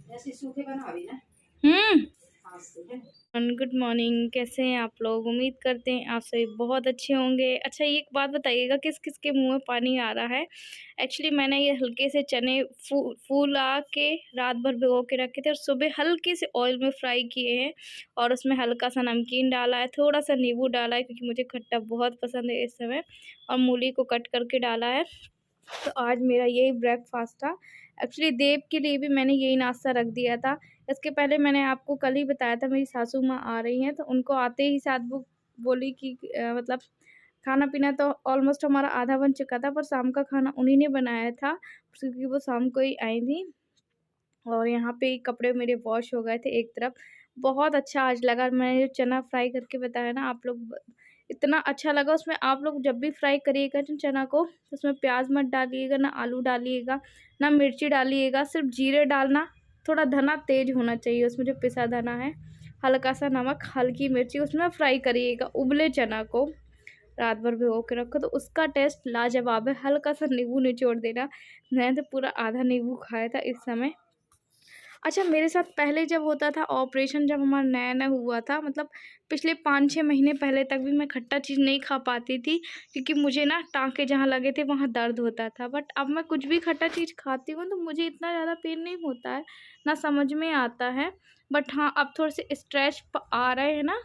ऐसे सूखे बना अभी ना। Good morning. कैसे हैं आप लोग? उम्मीद करते हैं आप सभी बहुत अच्छे होंगे। अच्छा, ये एक बात बताइएगा, किस किस के मुंह में पानी आ रहा है? एक्चुअली मैंने ये हल्के से चने फूला के रात भर भिगो के रखे थे और सुबह हल्के से ऑयल में फ्राई किए हैं और उसमें हल्का सा नमकीन डाला है, थोड़ा सा नींबू डाला है क्योंकि मुझे खट्टा बहुत पसंद है इस समय, और मूली को कट करके डाला है। तो आज मेरा यही ब्रेकफास्ट था। एक्चुअली देव के लिए भी मैंने यही नाश्ता रख दिया था। इसके पहले मैंने आपको कल ही बताया था मेरी सासू माँ आ रही हैं, तो उनको आते ही साथ वो बोली कि मतलब खाना पीना तो ऑलमोस्ट हमारा आधा बन चुका था, पर शाम का खाना उन्हीं ने बनाया था क्योंकि वो शाम को ही आई थी। और यहाँ पे कपड़े मेरे वॉश हो गए थे एक तरफ। बहुत अच्छा आज लगा। मैंने जो चना फ्राई करके बताया ना आप लोग, इतना अच्छा लगा। उसमें आप लोग जब भी फ्राई करिएगा चना को, उसमें प्याज मत डालिएगा, ना आलू डालिएगा, ना मिर्ची डालिएगा, सिर्फ जीरे डालना। थोड़ा धना तेज होना चाहिए उसमें, जो पिसा धना है, हल्का सा नमक, हल्की मिर्ची, उसमें फ्राई करिएगा उबले चना को। रात भर भिगो के रखो तो उसका टेस्ट लाजवाब है। हल्का सा नींबू निचोड़ देना। मैंने तो पूरा आधा नींबू खाया था इस समय। अच्छा, मेरे साथ पहले जब होता था ऑपरेशन, जब हमारा नया-नया हुआ था, मतलब पिछले 5-6 महीने पहले तक भी मैं खट्टा चीज़ नहीं खा पाती थी क्योंकि मुझे ना टाँके जहाँ लगे थे वहाँ दर्द होता था। बट अब मैं कुछ भी खट्टा चीज़ खाती हूँ तो मुझे इतना ज़्यादा पेन नहीं होता है, ना समझ में आता है। बट हाँ, अब थोड़े से स्ट्रेच आ रहे हैं ना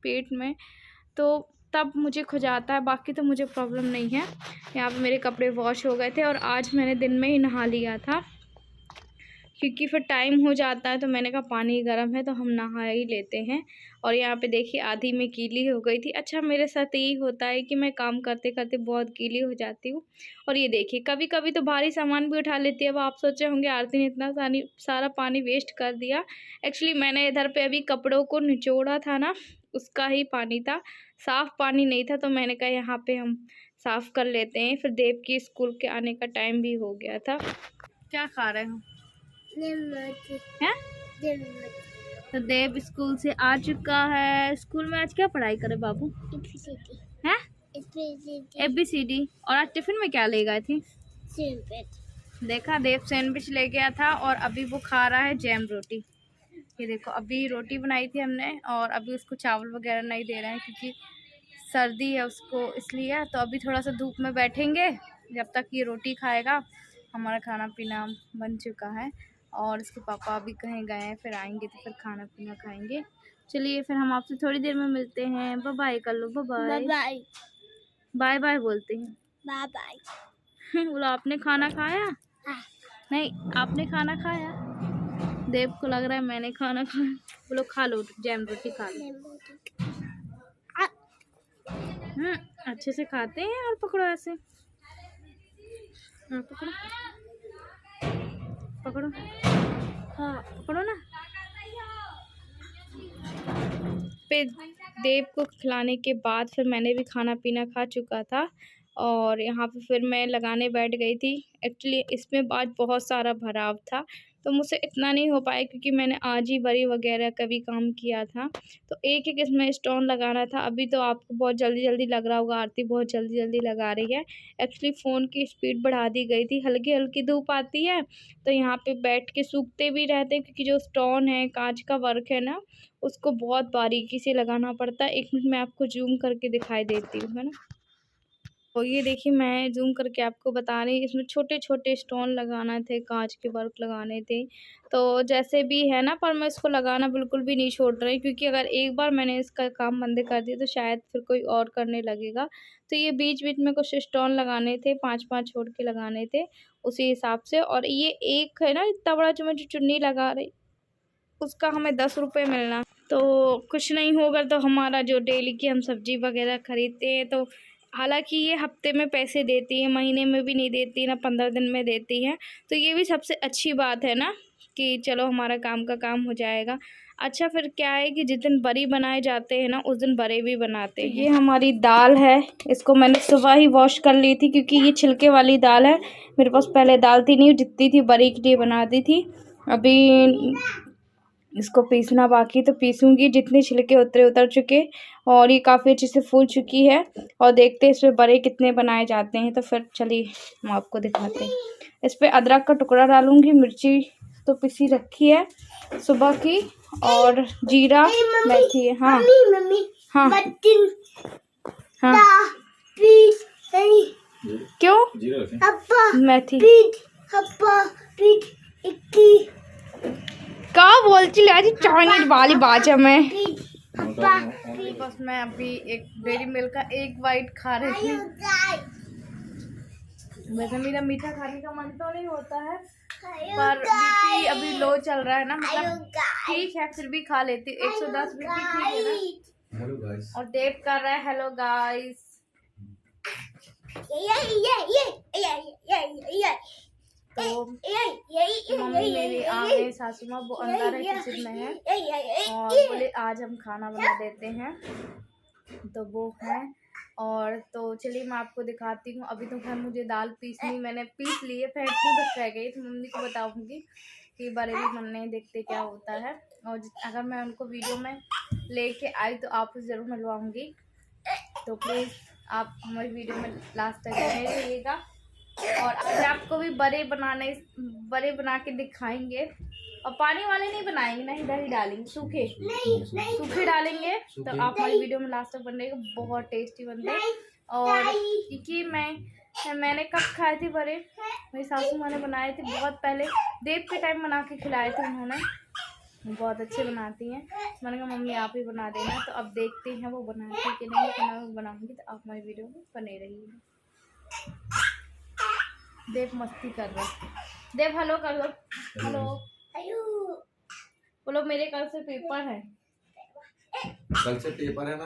पेट में, तो तब मुझे खुजाता है, बाकी तो मुझे प्रॉब्लम नहीं है। यहाँ पे मेरे कपड़े वॉश हो गए थे और आज मैंने दिन में ही नहा लिया था क्योंकि फिर टाइम हो जाता है, तो मैंने कहा पानी गर्म है तो हम नहा ही लेते हैं। और यहाँ पे देखिए आधी में गीली हो गई थी। अच्छा, मेरे साथ यही होता है कि मैं काम करते करते बहुत गीली हो जाती हूँ। और ये देखिए कभी कभी तो भारी सामान भी उठा लेती है। अब आप सोचे होंगे आरती ने इतना सारा पानी वेस्ट कर दिया। एक्चुअली मैंने इधर पे अभी कपड़ों को निचोड़ा था ना, उसका ही पानी था, साफ़ पानी नहीं था। तो मैंने कहा यहाँ पे हम साफ़ कर लेते हैं। फिर देव की स्कूल के आने का टाइम भी हो गया था। क्या खा रहे हो? हैं? तो देव स्कूल से आ चुका है। स्कूल में आज क्या पढ़ाई करे बाबू? हैं? ABCD। और आज टिफिन में क्या ले गए थे? देखा, देव सैंडविच ले गया था और अभी वो खा रहा है जैम रोटी। ये देखो, अभी रोटी बनाई थी हमने और अभी उसको चावल वगैरह नहीं दे रहे हैं क्योंकि सर्दी है उसको, इसलिए। तो अभी थोड़ा सा धूप में बैठेंगे जब तक ये रोटी खाएगा। हमारा खाना पीना बन चुका है और इसके पापा अभी कहीं गए हैं, फिर आएंगे तो फिर खाना पीना खाएंगे। चलिए फिर हम आपसे थोड़ी देर में मिलते हैं। बाय बाय कर लो। Bye bye. बाय बाय बोलते हैं। Bye bye. बोलो, आपने खाना खाया? नहीं, आपने खाना खाया? देव को लग रहा है मैंने खाना खाया। बोलो खा लो, जैम रोटी खा लो। अच्छे से खाते हैं। और पकड़ो ऐसे, हाँ पकड़ो, पकड़ो, हाँ पकड़ो ना। फिर देव को खिलाने के बाद फिर मैंने भी खाना पीना खा चुका था और यहाँ पे फिर मैं लगाने बैठ गई थी। एक्चुअली इसमें आज बहुत सारा भराव था तो मुझसे इतना नहीं हो पाया क्योंकि मैंने आज ही बरी वगैरह का भी काम किया था। तो एक एक इसमें स्टोन लगाना था। अभी तो आपको बहुत जल्दी जल्दी लग रहा होगा, आरती बहुत जल्दी जल्दी लगा रही है। एक्चुअली फ़ोन की स्पीड बढ़ा दी गई थी। हल्की हल्की धूप आती है तो यहाँ पे बैठ के सूखते भी रहते हैं क्योंकि जो स्टोन है, कांच का वर्क है ना, उसको बहुत बारीकी से लगाना पड़ता है। 1 मिनट में आपको ज़ूम करके दिखाई देती हूँ, है ना। तो ये देखिए मैं ज़ूम करके आपको बता रही हूँ, इसमें छोटे-छोटे स्टोन लगाना थे, काँच के वर्क लगाने थे। तो जैसे भी है ना, पर मैं इसको लगाना बिल्कुल भी नहीं छोड़ रही क्योंकि अगर एक बार मैंने इसका काम बंद कर दिया तो शायद फिर कोई और करने लगेगा। तो ये बीच-बीच में कुछ स्टोन लगाने थे, 5-5 छोड़ के लगाने थे उसी हिसाब से। और ये एक है ना इतना बड़ा जो मैं जो चुन्नी लगा रही, उसका हमें 10 रुपये मिलना। तो कुछ नहीं होगा तो हमारा जो डेली की हम सब्ज़ी वगैरह ख़रीदते हैं, तो हालांकि ये हफ्ते में पैसे देती है, महीने में भी नहीं देती, ना 15 दिन में देती है। तो ये भी सबसे अच्छी बात है ना कि चलो हमारा काम का काम हो जाएगा। अच्छा, फिर क्या है कि जिस दिन बरी बनाए जाते हैं ना, उस दिन बड़े भी बनाते हैं। ये हमारी दाल है, इसको मैंने सुबह ही वॉश कर ली थी क्योंकि ये छिलके वाली दाल है। मेरे पास पहले दाल थी नहीं, जितनी थी बरी के लिए बनाती थी। अभी इसको पीसना बाकी, तो पीसूँगी। जितने छिलके उतर चुके और ये काफ़ी अच्छे से फूल चुकी है। और देखते हैं इसमें बड़े कितने बनाए जाते हैं। तो फिर चलिए हम आपको दिखाते हैं। इस पर अदरक का टुकड़ा डालूँगी, मिर्ची तो पिसी रखी है सुबह की, और जीरा मेथी है। हाँ हाँ हाँ, क्यों मेथी का बोलती आज चाइनीज वाली बाजा में। बस मैं अभी एक डेयरी मिल्क का एक बाइट खा रही थी। वैसे मेरा मीठा खाने का मन तो नहीं होता है, पर बीपी अभी लो चल रहा है ना, मतलब ठीक है फिर भी खा लेती। 110 बीपी ठीक है ना। हेलो गाइस, और देव कर रहा है हेलो गाइस। तो मम्मी मेरी आ गई, सासू माँ वो अंदर है किचन में है, और बोले आज हम खाना बना देते हैं, तो वो है। और तो चलिए मैं आपको दिखाती हूँ। अभी तो खैर मुझे दाल पीसनी, मैंने पीस ली है, फेंटनी बस रह गई, तो मम्मी को बताऊंगी कि बरेली बनने देखते क्या होता है। और अगर मैं उनको वीडियो में लेके आई तो आपसे ज़रूर मिलवाऊंगी, तो प्लीज़ आप हमारी वीडियो में लास्ट तक बने रहिएगा। और आज आपको भी बड़े बना के दिखाएंगे, और पानी वाले नहीं बनाएंगे, नहीं दही डालेंगे, सूखे डालेंगे। तो आप हमारी वीडियो में लास्ट तक बनेगा, बहुत टेस्टी बनते हैं। और क्योंकि मैंने कब खाए थे बड़े, मेरी सासू माँ ने बनाए थे बहुत पहले, देव के टाइम बना के खिलाए थे उन्होंने, बहुत अच्छे बनाती हैं। मैंने कहा मम्मी आप ही बना देना, तो अब देखते हैं वो बनाती है कि नहीं, बनाऊंगी तो आप हमारी वीडियो में बने रहिए। देव मस्ती कर रहे हैं। देव हेलो कर लो, हेलो बोलो, मेरे कल से पेपर है। कल से पेपर है ना,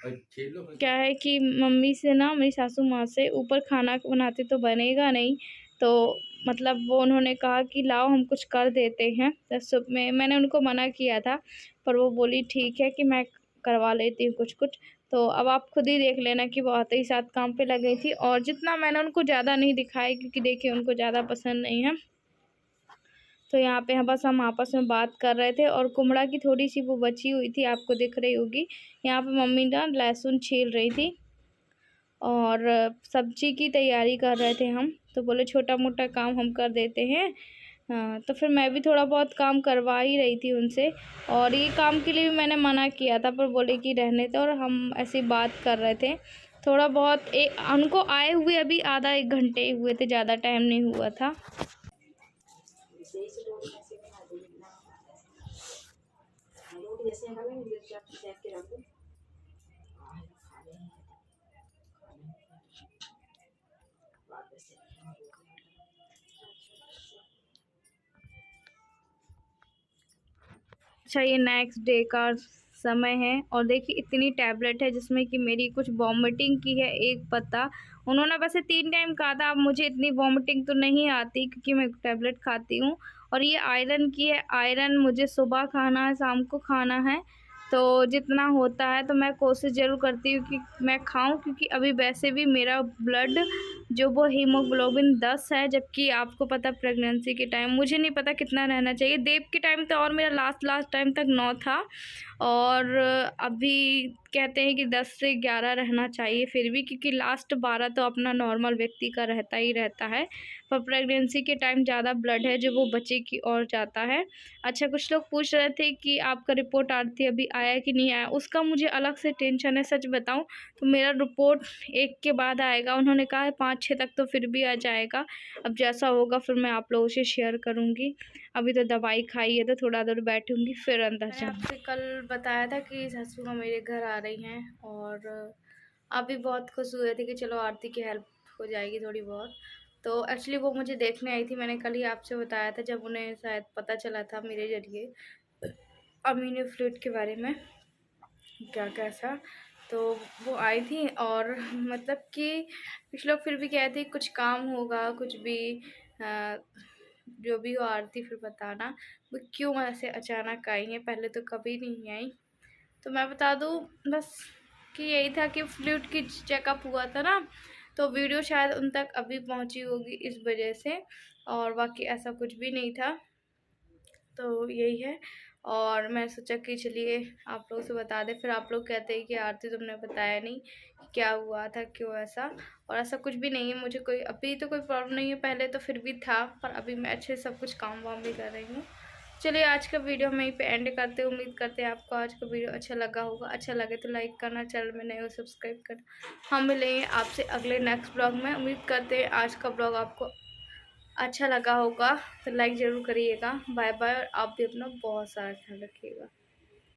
खेल लो। क्या है कि मम्मी से ना, मेरी सासू माँ से ऊपर खाना बनाते तो बनेगा नहीं, तो मतलब वो उन्होंने कहा कि लाओ हम कुछ कर देते हैं सुबह में। मैंने उनको मना किया था, पर वो बोली ठीक है कि मैं करवा लेती हूँ कुछ। तो अब आप खुद ही देख लेना कि वो आते ही साथ काम पे लग गई थी, और जितना मैंने उनको ज़्यादा नहीं दिखाया, क्योंकि देखिए उनको ज़्यादा पसंद नहीं है। तो यहाँ पे बस हम आपस में बात कर रहे थे, और कुमड़ा की थोड़ी सी वो बची हुई थी, आपको दिख रही होगी। यहाँ पे मम्मी ना लहसुन छील रही थी, और सब्जी की तैयारी कर रहे थे हम। तो बोले छोटा मोटा काम हम कर देते हैं। हाँ, तो फिर मैं भी थोड़ा बहुत काम करवा ही रही थी उनसे, और ये काम के लिए भी मैंने मना किया था, पर बोले कि रहने दो, और हम ऐसी बात कर रहे थे थोड़ा बहुत। उनको आए हुए अभी आधा 1 घंटे हुए थे, ज़्यादा टाइम नहीं हुआ था। अच्छा, ये नेक्स्ट डे का समय है, और देखिए इतनी टैबलेट है जिसमें कि मेरी कुछ वॉमिटिंग की है एक पत्ता। उन्होंने वैसे 3 टाइम कहा था, अब मुझे इतनी वॉमिटिंग तो नहीं आती क्योंकि मैं टैबलेट खाती हूँ। और ये आयरन की है, आयरन मुझे सुबह खाना है, शाम को खाना है, तो जितना होता है तो मैं कोशिश ज़रूर करती हूँ कि मैं खाऊं, क्योंकि अभी वैसे भी मेरा ब्लड जो वो हीमोग्लोबिन 10 है, जबकि आपको पता प्रेगनेंसी के टाइम मुझे नहीं पता कितना रहना चाहिए। देव के टाइम तो और मेरा लास्ट टाइम तक 9 था, और अभी कहते हैं कि 10 से 11 रहना चाहिए फिर भी, क्योंकि लास्ट 12 तो अपना नॉर्मल व्यक्ति का रहता ही रहता है, पर प्रेगनेंसी के टाइम ज़्यादा ब्लड है जो वो बच्चे की ओर जाता है। अच्छा, कुछ लोग पूछ रहे थे कि आपका रिपोर्ट आरती अभी आया कि नहीं आया, उसका मुझे अलग से टेंशन है। सच बताऊं तो मेरा रिपोर्ट 1 के बाद आएगा, उन्होंने कहा है 5-6 तक तो फिर भी आ जाएगा। अब जैसा होगा फिर मैं आप लोगों से शेयर करूँगी। अभी तो दवाई खाई है, तो थोड़ा देर बैठूंगी फिर अंदर जाऊँ। आपसे कल बताया था कि सासू माँ मेरे घर आ रही हैं, और अभी बहुत खुश हुए थे कि चलो आरती की हेल्प हो जाएगी थोड़ी बहुत। तो एक्चुअली वो मुझे देखने आई थी, मैंने कल ही आपसे बताया था जब उन्हें शायद पता चला था मेरे ज़रिए अमीनो फ्लूइड के बारे में क्या कैसा, तो वो आई थी। और मतलब कि कुछ लोग फिर भी कहते कुछ काम होगा, कुछ भी जो भी हो आरती फिर बताना वो क्यों ऐसे अचानक आई हैं, पहले तो कभी नहीं आई। तो मैं बता दूँ बस कि यही था कि फ्लूइड की चेकअप हुआ था ना, तो वीडियो शायद उन तक अभी पहुंची होगी इस वजह से, और बाकी ऐसा कुछ भी नहीं था। तो यही है, और मैं सोचा कि चलिए आप लोगों से बता दें। फिर आप लोग कहते हैं कि आरती तुमने बताया नहीं कि क्या हुआ था, क्यों ऐसा। और ऐसा कुछ भी नहीं है, मुझे कोई अभी तो कोई प्रॉब्लम नहीं है, पहले तो फिर भी था, पर अभी मैं अच्छे से सब कुछ काम वाम भी कर रही हूँ। चलिए आज का वीडियो हम यहीं पे एंड करते हैं। उम्मीद करते हैं आपको आज का वीडियो अच्छा लगा होगा। अच्छा लगे तो लाइक करना, चैनल में नए हो सब्सक्राइब करना। हम मिलेंगे आपसे अगले नेक्स्ट ब्लॉग में। उम्मीद करते हैं आज का ब्लॉग आपको अच्छा लगा होगा, तो लाइक ज़रूर करिएगा। बाय बाय, और आप भी अपना बहुत सारा ख्याल रखिएगा।